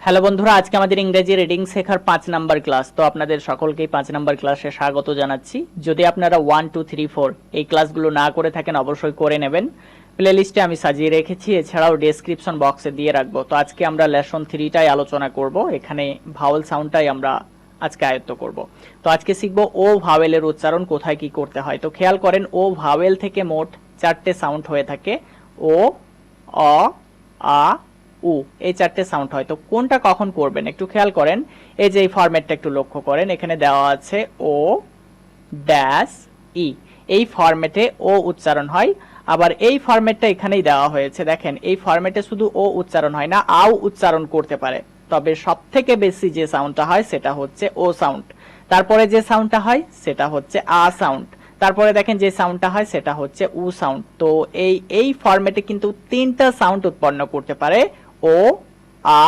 Hello বন্ধুরা, আজকে আমাদের ইংরেজি রিডিং শেখার 5 নাম্বার ক্লাস। তো আপনাদের সকলকেই 5 নাম্বার ক্লাসে স্বাগত জানাচ্ছি। যদি আপনারা 1 2 3 4 এই ক্লাসগুলো না করে থাকেন অবশ্যই করে নেবেন। প্লেলিস্টে আমি সাজিয়ে রেখেছি, এছাড়াও ডেসক্রিপশন বক্সে দিয়ে রাখবো। তো আজকে আমরা লেসন 3টাই আলোচনা করব। এখানে ভাওয়েল সাউন্ডটাই আমরা আজকে আয়ত্ত করব। তো আজকে শিখব ও ভাওয়েলের উচ্চারণ কোথায় কি করতে হয়। তো খেয়াল করেন, ও ভাওয়েল থেকে মোট 4টে সাউন্ড হয়ে থাকে। ও, অ, আ, উ, এই 4টে সাউন্ড হয়। তো কোনটা কখন করবেন একটু খেয়াল করেন। এই যে এই ফরম্যাটটা একটু লক্ষ্য করেন, এখানে দেওয়া আছে ও ড্যাশ ই, এই ফরম্যাটে ও উচ্চারণ হয়। আবার এই ফরম্যাটটা এখানেই দেওয়া হয়েছে, দেখেন এই ফরম্যাটে শুধু ও উচ্চারণ হয় না, আও উচ্চারণ করতে পারে। তবে সব থেকে বেশি যে সাউন্ডটা হয় সেটা হচ্ছে ও সাউন্ড। তারপরে যে সাউন্ডটা হয় সেটা হচ্ছে আ সাউন্ড। তারপরে দেখেন যে সাউন্ডটা হয় সেটা হচ্ছে উ সাউন্ড। তো এই ফরম্যাটে কিন্তু 3টা সাউন্ড উৎপন্ন করতে পারে, ও, আ,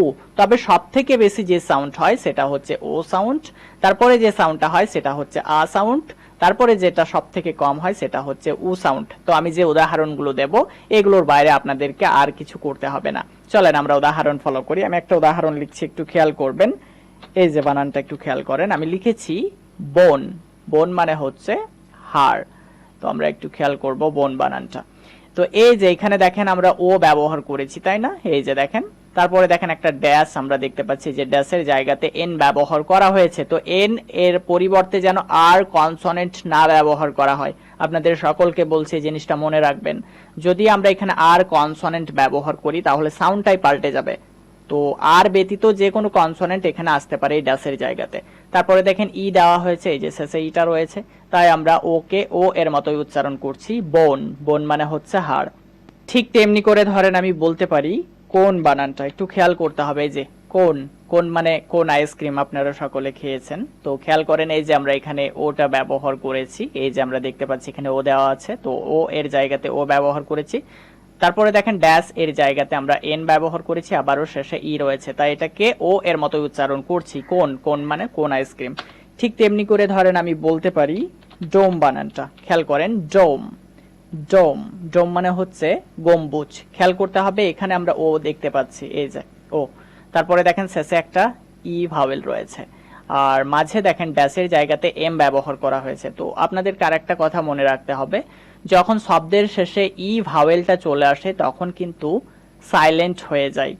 উ। তবে সব থেকে বেশি যে সাউন্ড হয় সেটা হচ্ছে ও সাউন্ড। তারপরে যে সাউন্ডটা হয় সেটা হচ্ছে আ সাউন্ড। তারপরে যেটা সব থেকে কম হয় সেটা হচ্ছে উ সাউন্ড। তো আমি যে উদাহরণগুলো দেব এগুলোর বাইরে আপনাদেরকে আর কিছু করতে হবে না। চলেন আমরা উদাহরণ ফলো করি। আমি একটা উদাহরণ লিখছি, একটু খেয়াল করবেন। এই যে বানানটা একটু খেয়াল করেন, আমি লিখেছি বোন। বোন মানে হচ্ছে হাড়। তো আমরা একটু খেয়াল করব বোন বানানটা। তো এই যে এখানে দেখেন আমরা ও ব্যবহার করেছি, তাই না? এই যে দেখেন, তারপরে দেখেন একটা ড্যাশ আমরা দেখতে পাচ্ছি, যে ড্যাশের জায়গাতে এন ব্যবহার করা হয়েছে। তো এন এর পরিবর্তে যেন আর কনসোনেন্ট না ব্যবহার করা হয়। আপনাদের সকলকে বলছি এই জিনিসটা মনে রাখবেন। যদি আমরা এখানে আর কনসোনেন্ট ব্যবহার করি তাহলে সাউন্ডটাই পাল্টে যাবে। তো আর ব্যতীত যে কোনো কনসোনেন্ট এখানে আসতে পারে এই ড্যাশের জায়গাতে। তারপরে দেখেন ই দেওয়া হয়েছে, এই যে শেষে ইটা রয়েছে, তাই আমরা ওকে ও এর মতোই উচ্চারণ করছি, বোন। বোন মানে হচ্ছে হাড়। ঠিক তেমনি করে ধরেন আমি বলতে পারি কোন বানানটা, একটু খেয়াল করতে হবে। এই যে কোন, কোন মানে কোন আইসক্রিম আপনারা সকলে খেয়েছেন। তো খেয়াল করেন এই যে আমরা এখানে ওটা ব্যবহার করেছি, এই যে আমরা দেখতে পাচ্ছি এখানে ও দেওয়া আছে, তো ও এর জায়গাতে ও ব্যবহার করেছি। তারপরে দেখেন ড্যাশ এর জায়গাতে আমরা এন ব্যবহার করেছি, আবারও শেষে ই রয়েছে, তাই এটাকে ও এর মতো উচ্চারণ করছি, কোন। কোন মানে কোন আইসক্রিম। ঠিক তেমনি করে ধরেন আমি বলতে পারি ডোম বানানটা, খেয়াল করেন ডোম। ডোম, ডোম মানে হচ্ছে গম্বুজ। খেয়াল করতে হবে এখানে আমরা ও দেখতে পাচ্ছি, এই যে ও। তারপরে দেখেন শেষে একটা ই ভাওয়েল রয়েছে, আর মাঝে দেখেন ড্যাশের জায়গাতে এম ব্যবহার করা হয়েছে। তো আপনাদের আরেকটা কথা মনে রাখতে হবে, যখন শব্দের শেষে ই ভাওয়েলটা চলে আসে তখন কিন্তু সাইলেন্ট হয়ে যায়।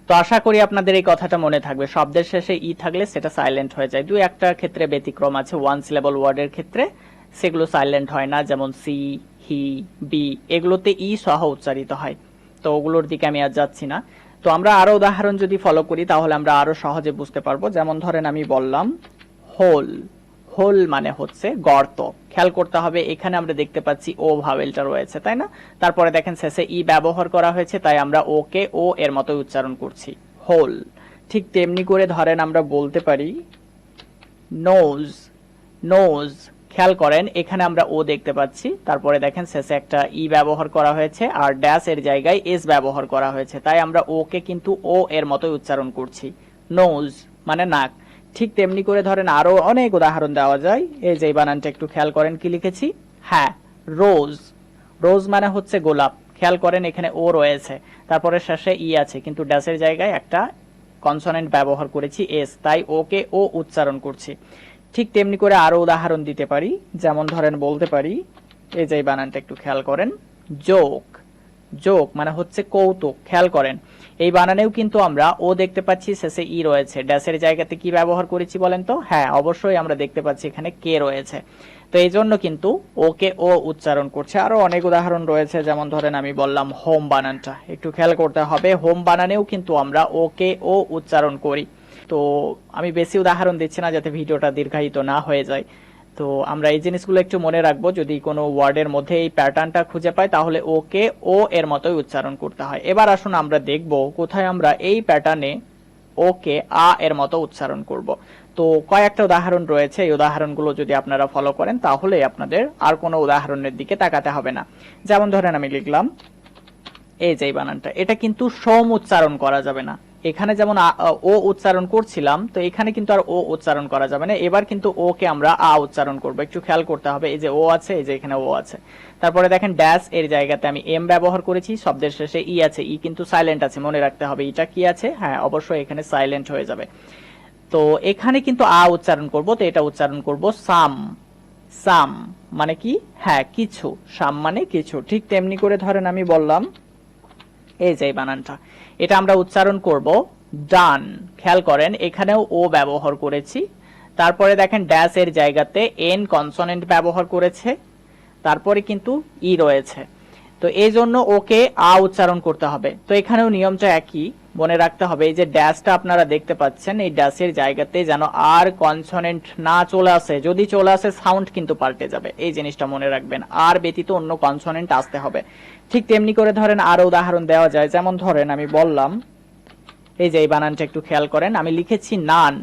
তো আশা করি আপনাদের এই কথাটা মনে থাকবে, শব্দের শেষে ই থাকলে সেটা সাইলেন্ট হয়ে যায়। দুই একটা ক্ষেত্রে ব্যতিক্রম আছে, ওয়ান সিলেবল ওয়ার্ডের ক্ষেত্রে সেগুলো সাইলেন্ট হয় না, যেমন সি, হি, বি, এগুলোতে ই সহ উচ্চারিত হয়। তো ওগুলোর দিকে আমি আর যাচ্ছি না। তো আমরা আরো উদাহরণ যদি ফলো করি তাহলে আমরা আরো সহজে বুঝতে পারবো। যেমন ধরেন আমি বললাম হোল। হোল মানে হচ্ছে গর্ত। খেয়াল করতে হবে এখানে আমরা দেখতে পাচ্ছি ও ভাওয়েলটা রয়েছে, তাই না? তারপরে দেখেন শেষে ই ব্যবহার করা হয়েছে, তাই আমরা ওকে ও এর মতো উচ্চারণ করছি, হোল। ঠিক তেমনি করে ধরেন আমরা বলতে পারি নোজ। নোজ, খেয়াল করেন এখানে আমরা ও দেখতে পাচ্ছি, তারপরে দেখেন শেষে একটা ই ব্যবহার করা হয়েছে আর ড্যাশ এর জায়গায় এস ব্যবহার করা হয়েছে, তাই আমরা ওকে কিন্তু ও এর মতোই উচ্চারণ করছি, নোজ মানে নাক। ঠিক তেমনি করে ধরেন আরো অনেক উদাহরণ দেওয়া যায়। এই যে বানানটা একটু খেয়াল করেন কি লিখেছি, হ্যাঁ রোজ। রোজ মানে হচ্ছে গোলাপ। খেয়াল করেন এখানে ও রয়েছে, তারপরে শেষে ই আছে, কিন্তু ড্যাশের জায়গায় একটা কনসোনেন্ট ব্যবহার করেছি এস, তাই ওকে ও উচ্চারণ করছি। ঠিক তেমনি করে আরো উদাহরণ দিতে পারি। যেমন ধরেন বলতে পারি, এই যে বানানটা একটু খেয়াল করেন, জোক। জোক মানে হচ্ছে কৌতুক। খেয়াল করেন এই বানানেও কিন্তু আমরা ও দেখতে পাচ্ছি, শেষে ই রয়েছে, ড্যাশের জায়গাতে কি ব্যবহার করেছি বলেন তো? হ্যাঁ অবশ্যই আমরা দেখতে পাচ্ছি এখানে কে রয়েছে। তো এই জন্য কিন্তু ওকে ও উচ্চারণ করছে। আরো অনেক উদাহরণ রয়েছে, যেমন ধরেন আমি বললাম হোম বানানটা, একটু খেয়াল করতে হবে হোম বানানেও কিন্তু আমরা ওকে ও উচ্চারণ করি। তো আমি বেশি উদাহরণ দিচ্ছি না যাতে ভিডিওটা দীর্ঘায়িত না হয়ে যায়। তো আমরা এই জিনিসগুলো একটু মনে রাখবো, যদি কোনো ওয়ার্ডের মধ্যে এই প্যাটার্নটা খুঁজে পাই তাহলে ওকে ও এর মতোই উচ্চারণ করতে হয়। এবার আসুন আমরা দেখব কোথায় আমরা এই প্যাটার্নে ওকে আ এর মতো উচ্চারণ করব। তো কয়েকটা উদাহরণ রয়েছে, এই উদাহরণগুলো যদি আপনারা ফলো করেন তাহলে আপনাদের আর কোনো উদাহরণের দিকে তাকাতে হবে না। যেমন ধরেন আমি লিখলাম এই যে বানানটা, এটা কিন্তু সোম উচ্চারণ করা যাবে না, এখানে যেমন ও উচ্চারণ করছিলাম, তো এখানে কিন্তু আর ও উচ্চারণ করা যাবে না। এবার কিন্তু ও কে আমরা আ উচ্চারণ করব, একটু খেয়াল করতে হবে। এই যে ও আছে, এই যে এখানে ও আছে, তারপরে দেখেন ড্যাশ এর জায়গাতে আমি এম ব্যবহার করেছি, শব্দের শেষে ই আছে, ই কিন্তু সাইলেন্ট আছে, মনে রাখতে হবে এটা কি আছে, হ্যাঁ অবশ্যই এখানে সাইলেন্ট হয়ে যাবে। তো এখানে কিন্তু আ উচ্চারণ করব, তো এটা উচ্চারণ করব সাম। সাম মানে কি, হ্যাঁ কিছু, সাম মানে কিছু। ঠিক তেমনি করে ধরেন আমি বললাম এই যে বানানটা, এটা আমরা উচ্চারণ করব ডান। খেয়াল করেন এখানেও ও ব্যবহার করেছি, তারপরে দেখেন ড্যাশ এর জায়গাতে এন কনসোনেন্ট ব্যবহার করেছে, তারপরে কিন্তু ই রয়েছে, তো এই জন্য ওকে আ উচ্চারণ করতে হবে। তো এখানেও নিয়মটা একই, মনে রাখতে হবে এই যে ড্যাশটা আপনারা দেখতে পাচ্ছেন, এই ড্যাশের জায়গাতে যেন আর কনসোনেন্ট না চলে আসে, যদি চলে আসে সাউন্ড কিন্তু পাল্টে যাবে, এই জিনিসটা মনে রাখবেন, আর ব্যতীত অন্য কনসোনেন্ট আসতে হবে। ঠিক তেমনি করে ধরেন আরো উদাহরণ দেওয়া যায়, যেমন ধরেন আমি বললাম এই যে এই বানানটা একটু খেয়াল করেন, আমি লিখেছি নান।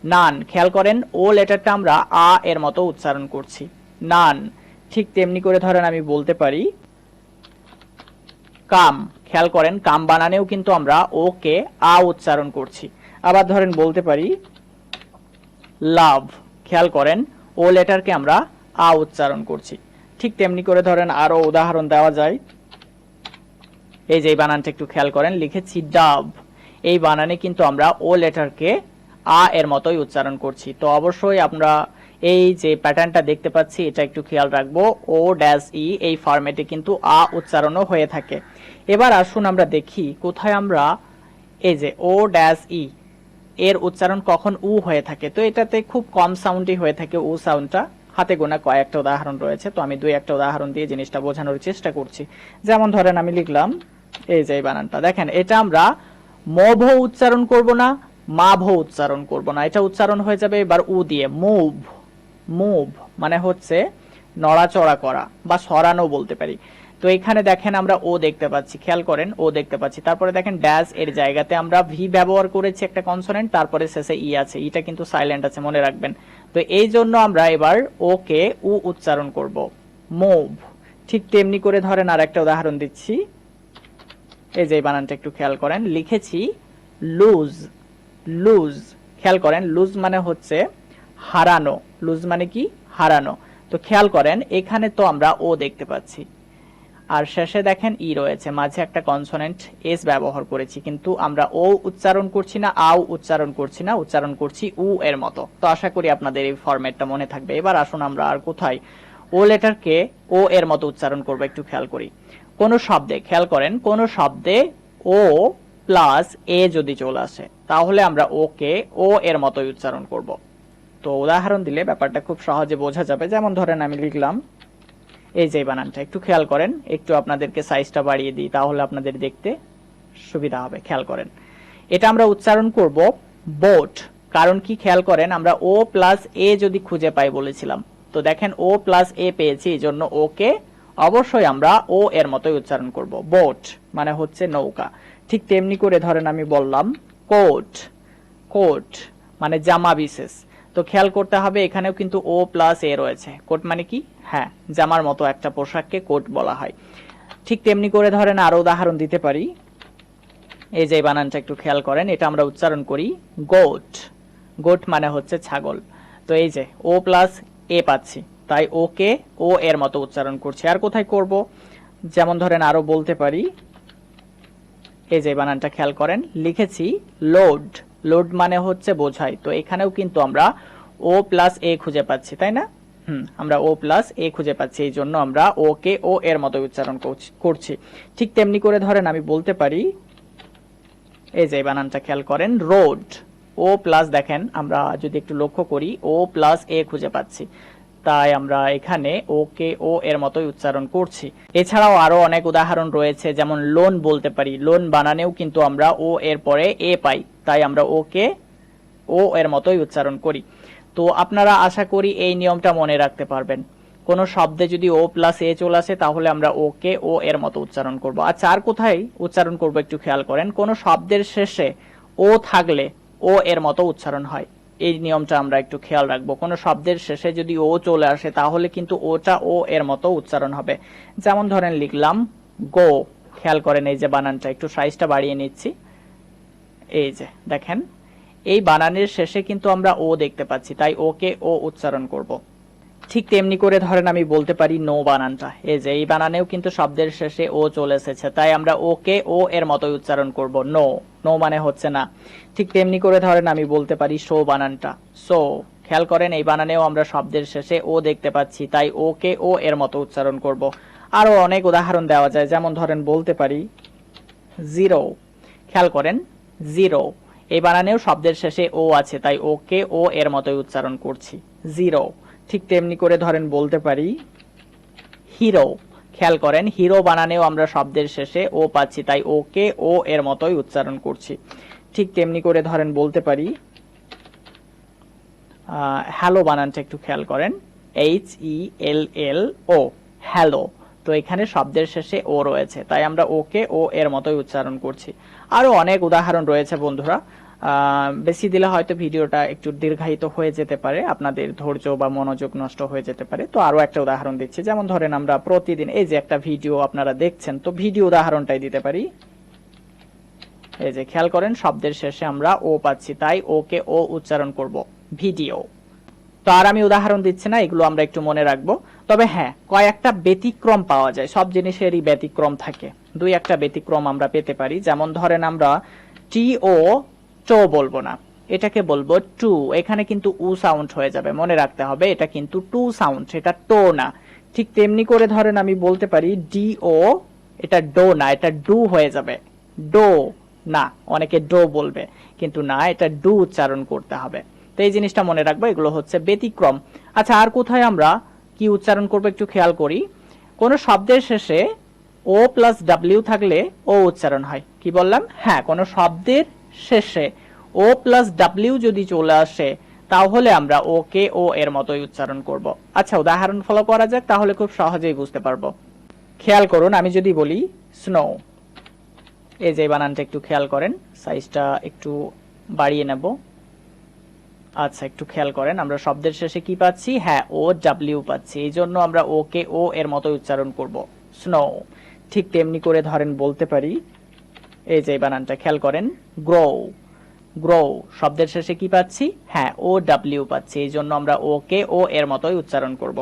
নান, খেয়াল করেন ও লেটারটা আমরা আ এর মতো উচ্চারণ করছি, নান। ঠিক তেমনি করে ধরেন আমি বলতে পারি কাম। খেয়াল করেন কাম বানানেও কিন্তু আমরা ওকে আ উচ্চারণ করছি। আবার ধরেন বলতে পারি লাভ। খেয়াল করেন ও লেটারকে আমরা আ উচ্চারণ করছি। ঠিক তেমনি করে ধরেন আরো উদাহরণ দেওয়া যায়, এই যে এই বানানটা একটু খেয়াল করেন, লিখেছি ডাব। এই বানানে কিন্তু আমরা ও লেটারকে আ এর মতোই উচ্চারণ করছি। তো অবশ্যই আমরা এই যে প্যাটার্নটা দেখতে পাচ্ছি এটা একটু খেয়াল রাখবো, ও ড্যাশ ই এই ফরম্যাটে কিন্তু আ উচ্চারণও হয়ে থাকে। এবার আসুন আমরা দেখি কোথায় আমরা এই যে ও ড্যাশ ই এর উচ্চারণ কখন উ হয়ে থাকে। তো এটাতে খুব কম সাউন্ডই হয়ে থাকে উ সাউন্ডটা, হাতে গোনা কয়েকটা উদাহরণ রয়েছে, তো আমি দুই একটা উদাহরণ দিয়ে জিনিসটা বোঝানোর চেষ্টা করছি। যেমন ধরেন আমি লিখলাম এই যে বানানটা দেখেন, এটা আমরা মভ উচ্চারণ করব না, মাভ উচ্চারণ করব না, এটা উচ্চারণ হয়ে যাবে এবার উ দিয়ে, মুভ। মুভ মানে হচ্ছে নড়াচড়া করা বা সরানো বলতে পারি। তো এখানে দেখেন আমরা ও দেখতে পাচ্ছি, খেয়াল করেন ও দেখতে পাচ্ছি, তারপরে দেখেন ড্যাশ এর জায়গাতে আমরা ভি ব্যবহার করেছি একটা কনসোনেন্ট, তারপরে শেষে ই আছে, ইটা কিন্তু সাইলেন্ট আছে মনে রাখবেন। তো এই জন্য আমরা এবার ওকে উ উচ্চারণ করব, মুভ। ঠিক তেমনি করে ধরেন আর একটা উদাহরণ দিচ্ছি, এই যে বানানটা একটু খেয়াল করেন, লিখেছি লুজ। লুজ, খেয়াল করেন লুজ মানে হচ্ছে হারানো, লুজ মানে কি হারানো। তো খেয়াল করেন এখানে তো আমরা ও দেখতে পাচ্ছি, আর শেষে দেখেন ই রয়েছে, মাঝে একটা কনসোনেন্ট এস ব্যবহার করেছি, কিন্তু আমরা ও উচ্চারণ করছি না, আও উচ্চারণ করছি না, উচ্চারণ করছি উ এর মতো। তো আশা করি আপনাদের এই ফরম্যাটটা মনে থাকবে। এবার আসুন আমরা আর কোথায় ও লেটারকে ও এর মতো উচ্চারণ করবো, একটু খেয়াল করি। কোন শব্দে, খেয়াল করেন কোন শব্দে ও প্লাস এ যদি চলে আসে তাহলে আমরা ওকে ও এর মতোই উচ্চারণ করব। তো উদাহরণ দিলে ব্যাপারটা খুব সহজে বোঝা যাবে। যেমন ধরেন আমি লিখলাম এই যে বানানটা, একটু খেয়াল করেন, একটু আপনাদেরকে সাইজটা বাড়িয়ে দিই তাহলে আপনাদের দেখতে সুবিধা হবে। খেয়াল করেন এটা আমরা উচ্চারণ করব বোট। কারণ কি, খেয়াল করেন আমরা ও প্লাস এ যদি খুঁজে পাই বলেছিলাম, তো দেখেন ও প্লাস এ পেয়েছি, এই জন্য ওকে অবশ্যই আমরা ও এর মতোই উচ্চারণ করব, বোট মানে হচ্ছে নৌকা। ঠিক তেমনি করে ধরেন আমি বললাম কোট। কোট মানে জামা বিশেষ। তো খেয়াল করতে হবে এখানেও কিন্তু ও প্লাস এ রয়েছে, কোট মানে কি, হ্যাঁ জামার মতো একটা পোশাককে কোট বলা হয়। ঠিক তেমনি করে ধরেন আরো উদাহরণ দিতে পারি, এই যে বানানটা একটু খেয়াল করেন, এটা আমরা উচ্চারণ করি গোট। গোট মানে হচ্ছে ছাগল। তো এই যে ও প্লাস এ পাচ্ছি, তাই ওকে ও এর মতো উচ্চারণ করছি। আর কোথায় করব, যেমন ধরেন আরো বলতে পারি, এই যে বানানটা খেয়াল করেন, লিখেছি লোড। লোড মানে হচ্ছে বোঝাই। তো এখানেও কিন্তু আমরা ও প্লাস এ খুঁজে পাচ্ছি, তাই না, আমরা ও প্লাস এ খুঁজে পাচ্ছি, এই জন্য আমরা ওকে ও এর মতো উচ্চারণ করছি। ঠিক তেমনি করে ধরেন আমি বলতে পারি, এই যে বানানটা খেয়াল করেন রোড। ও প্লাস দেখেন আমরা যদি একটু লক্ষ্য করি ও প্লাস এ খুঁজে পাচ্ছি, তাই আমরা এখানে ওকে ও এর মতোই উচ্চারণ করছি। এছাড়াও আরো অনেক উদাহরণ রয়েছে, যেমন লোন বলতে পারি, লোন বানানেও কিন্তু আমরা ও এর পরে এ পাই, তাই আমরা ওকে ও এর মতোই উচ্চারণ করি। তো আপনারা আশা করি এই নিয়মটা মনে রাখতে পারবেন। কোন শব্দে যদি ও প্লাস এ চলে আসে তাহলে আমরা ওকে ও এর মতো উচ্চারণ করব। আচ্ছা আর কোথায় উচ্চারণ করব একটু খেয়াল করেন, কোন শব্দের শেষে ও থাকলে ও এর মতো উচ্চারণ হয়, এই নিয়মটা আমরা একটু খেয়াল রাখবো। কোন শব্দের শেষে যদি ও চলে আসে তাহলে কিন্তু ওটা ও এর মতো উচ্চারণ হবে। যেমন ধরেন লিখলাম গো, খেয়াল করেন এই যে বানানটা, একটু সাইজটা বাড়িয়ে নিচ্ছি, এই যে দেখেন এই বানানের শেষে কিন্তু আমরা ও দেখতে পাচ্ছি, তাই ওকে ও উচ্চারণ করব। ঠিক তেমনি করে ধরেন আমি বলতে পারি নো বানানটা, এই যে এই বানানেও কিন্তু শব্দের শেষে ও চলে এসেছে, তাই আমরা ওকে ও এর মতোই উচ্চারণ করব। নো, নো মানে হচ্ছে না। ঠিক তেমনি করে ধরেন আমি বলতে পারি শো বানানটা, সো। খেয়াল করেন এই বানানেও আমরা শব্দের শেষে ও দেখতে পাচ্ছি, তাই ওকে ও এর মতো উচ্চারণ করব। আরো অনেক উদাহরণ দেওয়া যায়, যেমন ধরেন বলতে পারি জিরো। খেয়াল করেন জিরো, এই বানানেও শব্দের শেষে ও আছে, তাই ওকে ও এর মতোই উচ্চারণ করছি, জিরো। ঠিক তেমনি করে ধরেন বলতে পারি হিরো। খেয়াল করেন হিরো বানানেও আমরা শব্দের শেষে ও পাচ্ছি, তাই ওকে ও এর মতোই উচ্চারণ করছি। ঠিক তেমনি করে ধরেন বলতে পারি হ্যালো বানানটা একটু খেয়াল করেন, HELLO, হ্যালো। তো এখানে শব্দের শেষে ও রয়েছে, তাই আমরা ওকে ও এর মতোই উচ্চারণ করছি। আরো অনেক উদাহরণ রয়েছে বন্ধুরা, বেশি দিলে হয়তো ভিডিওটা একটু দীর্ঘায়িত হয়ে যেতে পারে, আপনাদের ধৈর্য বা মনোযোগ নষ্ট হয়ে যেতে পারে। তো আরো একটা উদাহরণ দিচ্ছি, যেমন ধরেন আমরা প্রতিদিন এই যে একটা ভিডিও আপনারা দেখছেন, তো ভিডিও উদাহরণটাই দিতে পারি। এই যে খেয়াল করেন শব্দের শেষে আমরা ও পাচ্ছি, তাই ওকে ও উচ্চারণ করব, ভিডিও। তো আর আমি উদাহরণ দিচ্ছি না, এগুলো আমরা একটু মনে রাখবো। তবে হ্যাঁ, কয়েকটা ব্যতিক্রম পাওয়া যায়, সব জিনিসেরই ব্যতিক্রম থাকে। দুই একটা ব্যতিক্রম আমরা পেতে পারি, যেমন ধরেন আমরা টি ও টো বলবো না, এটাকে বলবো টু। এখানে কিন্তু উ সাউন্ড হয়ে যাবে, মনে রাখতে হবে এটা কিন্তু টু সাউন্ড, এটা টো না। ঠিক তেমনি করে ধরেন আমি বলতে পারি ডি ও, এটা ডো না, এটা ডু হয়ে যাবে, ডো না। অনেকে ডো বলবে, কিন্তু না, এটা ডু উচ্চারণ করতে হবে। তো এই জিনিসটা মনে রাখবো, এগুলো হচ্ছে ব্যতিক্রম। আচ্ছা, আর কোথায় আমরা কি উচ্চারণ করবো একটু খেয়াল করি। কোন শব্দের শেষে ও প্লাস ডাব্লিউ থাকলে ও উচ্চারণ হয়। কি বললাম? হ্যাঁ, কোন শব্দের শেষে ও প্লাস ডাব্লিউ যদি চলে আসে, তাহলে আমরা ওকে ও এর মতোই উচ্চারণ করব। আচ্ছা, উদাহরণ ফলো করা যাক, তাহলে খুব সহজেই বুঝতে পারবো। খেয়াল করুন, আমি যদি বলি স্নো, এই যে বানানটা একটু খেয়াল করেন, সাইজটা একটু বাড়িয়ে নেব। আচ্ছা, একটু খেয়াল করেন আমরা শব্দের শেষে কি পাচ্ছি? হ্যাঁ, ও ডাব্লিউ পাচ্ছি, এই জন্য আমরা ওকে ও এর মতো উচ্চারণ করব, স্নো। ঠিক তেমনি করে ধরেন বলতে পারি, এই যে বানানটা খেয়াল করেন, গ্রো। গ্রো শব্দের শেষে কি পাচ্ছি? হ্যাঁ, ও ডাব্লিউ পাচ্ছি, এই জন্য আমরা ওকে ও এর মতোই উচ্চারণ করব।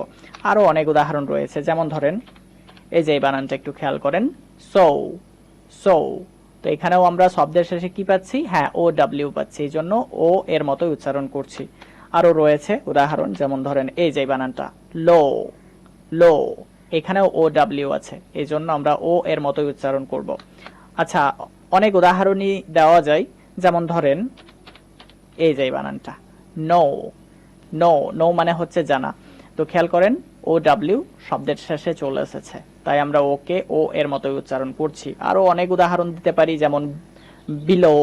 আরো অনেক উদাহরণ রয়েছে, যেমন ধরেন এই যে বানানটা একটু খেয়াল করেন, সো। সো, তো এখানেও আমরা শব্দের শেষে কি পাচ্ছি? হ্যাঁ, ও ডাব্লিউ পাচ্ছি, এই জন্য ও এর মতোই উচ্চারণ করছি। আরো রয়েছে উদাহরণ, যেমন ধরেন এই যে বানানটা লো। লো, এখানেও ও ডাব্লিউ আছে, এই জন্য আমরা ও এর মতোই উচ্চারণ করব। আচ্ছা, অনেক উদাহরণই দেওয়া যায়, যেমন ধরেন এই যে বানানটা নো। নো, নো মানে হচ্ছে জানা। তো খেয়াল করেন ও ডাব্লিউ শব্দের শেষে চলে এসেছে, তাই আমরা ওকে ও এর মতোই উচ্চারণ করছি। আরো অনেক উদাহরণ দিতে পারি, যেমন বিলো,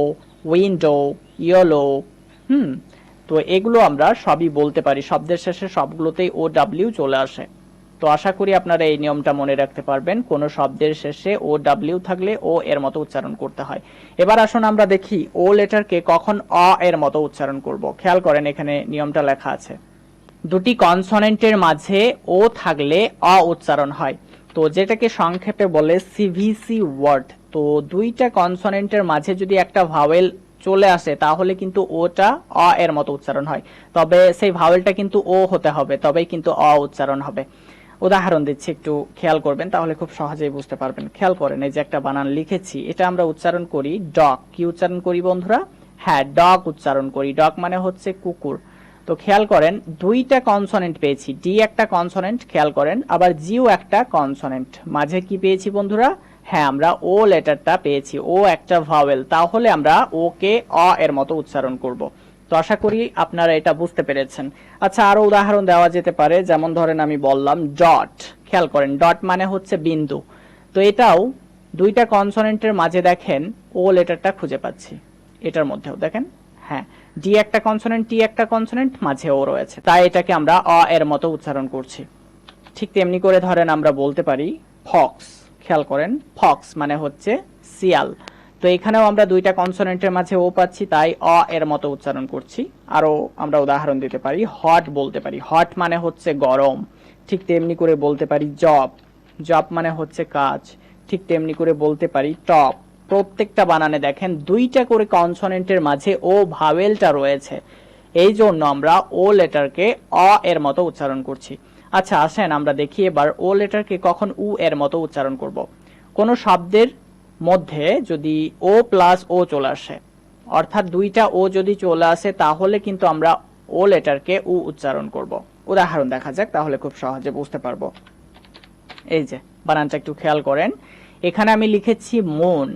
উইন্ডো, ইয়েলো। তো এগুলো আমরা সবই বলতে পারি, শব্দের শেষে সবগুলোতেই ও ডাব্লিউ চলে আসে। তো আশা করি আপনারা এই নিয়মটা মনে রাখতে পারবেন, কোন শব্দের শেষে ও ডাব্লিউ থাকলে ও এর মতো উচ্চারণ করতে হয়। এবার আসুন আমরা দেখি ও লেটারকে কখন অ এর মতো উচ্চারণ করব। খেয়াল করেন এখানে নিয়মটা লেখা আছে, দুটি কনসোনেন্টের মাঝে ও থাকলে অ উচ্চারণ হয়। তো যেটাকে সংক্ষেপে বলে সিভিসি ওয়ার্ড। তো দুইটা কনসোনেন্টের মাঝে যদি একটা ভাওয়েল চলে আসে, তাহলে কিন্তু ওটা অ এর মতো উচ্চারণ হয়। তবে সেই ভাওয়েলটা কিন্তু ও হতে হবে, তবেই কিন্তু অ উচ্চারণ হবে। উদাহরণ দিচ্ছি, একটু খেয়াল করবেন, তাহলে খুব সহজেই বুঝতে পারবেন। খেয়াল করেন এই যে একটা বানান লিখেছি, এটা আমরা উচ্চারণ করি ডগ। কি উচ্চারণ করি বন্ধুরা? হ্যাঁ, ডগ উচ্চারণ করি। ডগ মানে হচ্ছে কুকুর। তো খেয়াল করেন দুইটা কনসোনেন্ট পেয়েছি, ডি একটা কনসোনেন্ট, খেয়াল করেন, আবার জিও একটা কনসোনেন্ট। মাঝে কি পেয়েছি বন্ধুরা? হ্যাঁ, আমরা ও লেটারটা পেয়েছি, ও একটা ভাওয়েল, তাহলে আমরা ওকে অ এর মতো উচ্চারণ করব। তো আশা করি আপনারা এটা বুঝতে পেরেছেন। আচ্ছা, আরো উদাহরণ দেওয়া যেতে পারে, যেমন ধরেন আমি বললাম ডট। খেয়াল করেন ডট মানে হচ্ছে বিন্দু। তো এটাও দুইটা কনসোনেন্টের মাঝে দেখেন ও লেটারটা খুঁজে পাচ্ছি, এটার মধ্যেও দেখেন, হ্যাঁ, ডি একটা কনসোনেন্ট, টি একটা কনসোনেন্ট, মাঝে ও রয়েছে, তাই এটাকে আমরা অ এর মতো উচ্চারণ করছি। ঠিক তেমনি করে ধরেন আমরা বলতে পারি ফক্স। খেয়াল করেন ফক্স মানে হচ্ছে শিয়াল। তো এখানেও আমরা দুইটা কনসোনেন্টের মাঝে ও পাচ্ছি, তাই অ এর মতো উচ্চারণ করছি। আরো আমরা উদাহরণ দিতে পারি, হট বলতে পারি, হট মানে হচ্ছে গরম। ঠিক তেমনি করে বলতে পারি জব। জব মানে হচ্ছে কাজ। ঠিক তেমনি করে বলতে পারি টপ। প্রত্যেকটা বানানে দেখেন দুইটা করে কনসোনেন্টের মাঝে ও ভাওয়েলটা রয়েছে, এই জন্য আমরা ও লেটারকে অ এর মতো উচ্চারণ করছি। আচ্ছা আসেন আমরা দেখি এবার ও লেটারকে কখন উ এর মতো উচ্চারণ করব। কোনো শব্দের মধ্যে যদি ও প্লাস ও চলে আসে, অর্থাৎ দুইটা ও যদি চলে আসে, তাহলে কিন্তু আমরা ও লেটারকে উ উচ্চারণ করব। উদাহরণ দেখা যাক, তাহলে খুব সহজে বুঝতে পারবো। এই যে বানানটা একটু খেয়াল করেন, এখানে আমি লিখেছি মুন,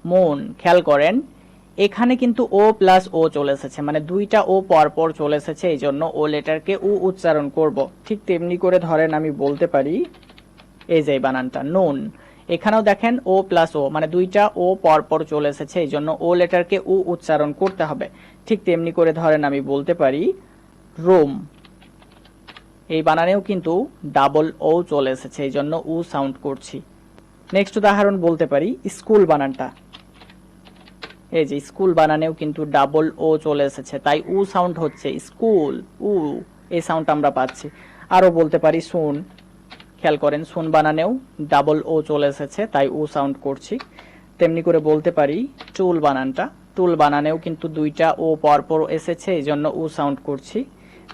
মুন, খেয়াল করেন এখানে কিন্তু ও প্লাস ও চলে এসেছে, মানে দুইটা ও পরপর চলে এসেছে, এই জন্য ও লেটারকে উ উচ্চারণ করব। ঠিক তেমনি করে ধরেন আমি বলতে পারি এই যে বানানটা নুন, এখানেও দেখেন ও প্লাস ও, মানে দুইটা ও পরপর চলে এসেছে, এই জন্য ও লেটারকে উ উচ্চারণ করতে হবে। ঠিক তেমনি করে ধরেন আমি বলতে পারি রুম, এই বানানেও কিন্তু ডাবল ও চলে এসেছে, এই জন্য উ সাউন্ড করছি। নেক্সট উদাহরণ বলতে পারি স্কুল বানানটা, এই যে স্কুল বানানেও কিন্তু ডাবল ও চলে এসেছে, তাই উ সাউন্ড হচ্ছে স্কুল, উ, এই সাউন্ড আমরা পাচ্ছি। আরো বলতে পারি সুন, খেয়াল করেন সুন বানানেও ডাবল ও চলে এসেছে, তাই উ সাউন্ড করছি। তেমনি করে বলতে পারি টুল বানানটা, টুল বানানেও কিন্তু দুইটা ও পরপর এসেছে, এই জন্য উ সাউন্ড করছি।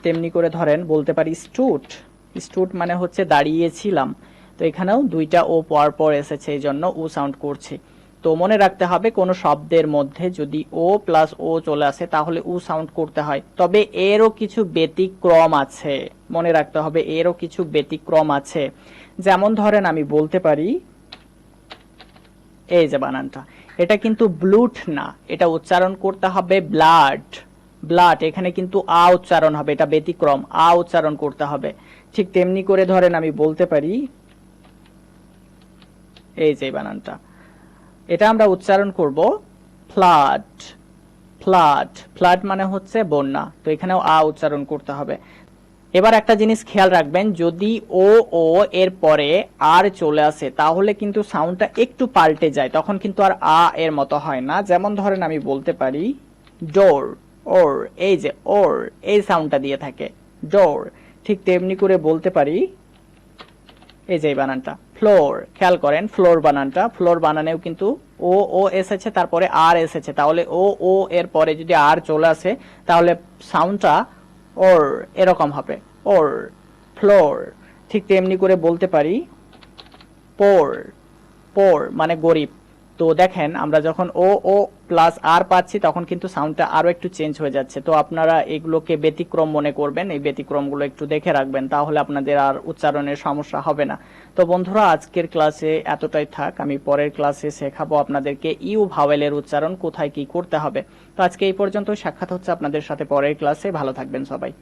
তেমনি করে ধরেন বলতে পারি স্টুট, স্টুট মানে হচ্ছে দাঁড়িয়েছিলাম, তো এখানেও দুইটা ও পরপর এসেছে, এই জন্য উ সাউন্ড করছি। তো মনে রাখতে হবে কোনো শব্দের মধ্যে যদি ও প্লাস ও চলে আসে তাহলে উ সাউন্ড করতে হয়, তবে এরও কিছু ব্যতিক্রম আছে, মনে রাখতে হবে এরও কিছু ব্যতিক্রম আছে। যেমন ধরেন আমি বলতে পারি এই যে বানানটা, এটা কিন্তু ব্লুট না, এটা উচ্চারণ করতে হবে ব্লাড, ব্লাড, এখানে কিন্তু আ উচ্চারণ হবে, এটা ব্যতিক্রম, আ উচ্চারণ করতে হবে। ঠিক তেমনি করে ধরেন আমি বলতে পারি এই যে বানানটা, এটা আমরা উচ্চারণ করব ফ্লাড, ফ্লাড, ফ্লাড মানে হচ্ছে বন্যা, তো এখানেও আ উচ্চারণ করতে হবে। এবার একটা জিনিস খেয়াল রাখবেন, যদি ও ও এর পরে আর চলে আসে তাহলে কিন্তু সাউন্ডটা একটু পাল্টে যায়, তখন কিন্তু আর আ এর মতো হয় না। যেমন ধরেন আমি বলতে পারি ডোর, ওর, এই যে ওর, এই সাউন্ডটা দিয়ে থাকে ডোর। ঠিক তেমনি করে বলতে পারি এই যে বানানটা ফ্লোর, খেয়াল করেন ফ্লোর বানানটা, ফ্লোর বানানেও কিন্তু ও ও এসেছে তারপরে আর এসেছে, তাহলে ও ও এর পরে যদি আর চলে আসে তাহলে সাউন্ডটা ওর এরকম হবে, ওর, ফ্লোর। ঠিক তেমনি করে বলতে পারি পোর, পোর মানে গরিব। তো দেখেন আমরা যখন ও ও প্লাস আর পাচ্ছি তখন কিন্তু সাউন্ডটা আরো একটু চেঞ্জ হয়ে যাচ্ছে, তো আপনারা এগুলোকে ব্যতিক্রম মনে করবেন, এই ব্যতিক্রমগুলো একটু দেখে রাখবেন, তাহলে আপনাদের আর উচ্চারণের সমস্যা হবে না। তো বন্ধুরা আজকের ক্লাসে এতটাই থাক, আমি পরের ক্লাসে শেখাবো আপনাদেরকে ইউ ভাওয়েলের উচ্চারণ কোথায় কি করতে হবে। তো আজকে এই পর্যন্ত, সাক্ষাৎ হচ্ছে আপনাদের সাথে পরের ক্লাসে, ভালো থাকবেন সবাই।